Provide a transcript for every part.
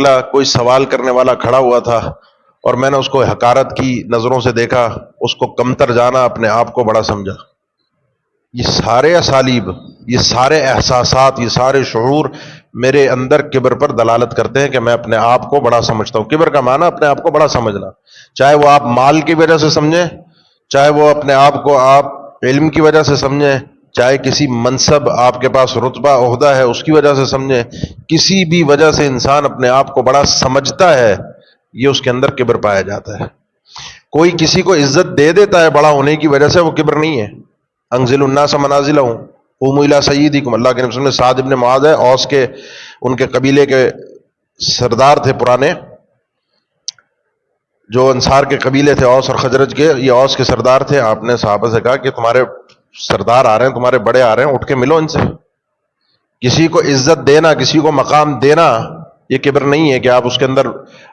کوئی سوال کرنے والا کھڑا ہوا تھا اور میں نے اس کو حقارت کی نظروں سے دیکھا، اس کو کمتر جانا، اپنے آپ کو بڑا سمجھا۔ یہ سارے اسالیب، یہ سارے احساسات، یہ سارے شعور میرے اندر کبر پر دلالت کرتے ہیں کہ میں اپنے آپ کو بڑا سمجھتا ہوں۔ کبر کا معنی اپنے آپ کو بڑا سمجھنا، چاہے وہ آپ مال کی وجہ سے سمجھیں، چاہے وہ اپنے آپ کو آپ علم کی وجہ سے سمجھیں، چاہے کسی منصب آپ کے پاس رتبہ عہدہ ہے اس کی وجہ سے سمجھیں، کسی بھی وجہ سے انسان اپنے آپ کو بڑا سمجھتا ہے، یہ اس کے اندر کبر پایا جاتا ہے۔ کوئی کسی کو عزت دے دیتا ہے بڑا ہونے کی وجہ سے، وہ کبر نہیں ہے۔ انزل الناس منازلہم قوموا الی سیدکم، اللہ کے نبی نے سعد ابن معاذ ہے، اوس کے ان کے قبیلے کے سردار تھے پرانے، جو انصار کے قبیلے تھے اوس اور خزرج کے، یہ اوس کے سردار تھے۔ آپ نے صحابہ سے کہا کہ تمہارے سردار آ رہے ہیں، تمہارے بڑے آ رہے ہیں، اٹھ کے ملو ان سے۔ کسی کو عزت دینا، کسی کو مقام دینا، یہ کبر نہیں ہے کہ آپ اس کے اندر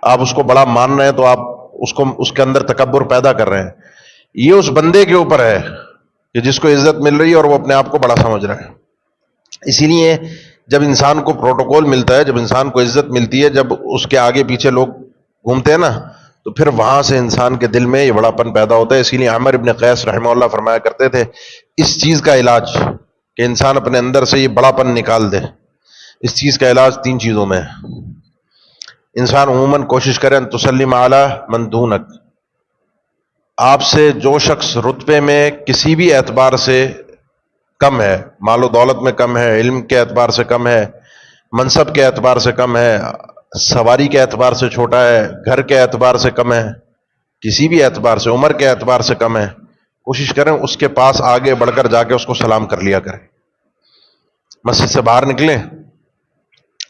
آپ اس کو بڑا مان رہے ہیں تو آپ اس کے اندر تکبر پیدا کر رہے ہیں۔ یہ اس بندے کے اوپر ہے کہ جس کو عزت مل رہی ہے اور وہ اپنے آپ کو بڑا سمجھ رہا ہے۔ اسی لیے جب انسان کو پروٹوکول ملتا ہے، جب انسان کو عزت ملتی ہے، جب اس کے آگے پیچھے لوگ گھومتے ہیں نا، تو پھر وہاں سے انسان کے دل میں یہ بڑا پن پیدا ہوتا ہے۔ اسی لیے عامر ابن قیس رحمہ اللہ فرمایا کرتے تھے، اس چیز کا علاج کہ انسان اپنے اندر سے یہ بڑا پن نکال دے، اس چیز کا علاج 3 چیزوں میں ہے۔ انسان عموماً کوشش کرے ان تسلم علی من دونک، آپ سے جو شخص رتبے میں کسی بھی اعتبار سے کم ہے، مال و دولت میں کم ہے، علم کے اعتبار سے کم ہے، منصب کے اعتبار سے کم ہے، سواری کے اعتبار سے چھوٹا ہے، گھر کے اعتبار سے کم ہے، کسی بھی اعتبار سے، عمر کے اعتبار سے کم ہے، کوشش کریں اس کے پاس آگے بڑھ کر جا کے اس کو سلام کر لیا کریں۔ مسجد سے باہر نکلیں،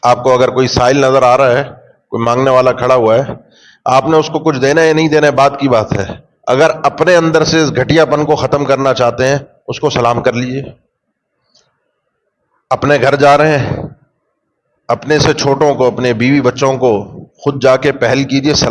آپ کو اگر کوئی سائل نظر آ رہا ہے، کوئی مانگنے والا کھڑا ہوا ہے، آپ نے اس کو کچھ دینا یا نہیں دینا بات کی بات ہے۔ اگر اپنے اندر سے اس گھٹیا پن کو ختم کرنا چاہتے ہیں، اس کو سلام کر لیجئے۔ اپنے گھر جا رہے ہیں، اپنے سے چھوٹوں کو، اپنے بیوی بچوں کو خود جا کے پہل کیجئے، سلام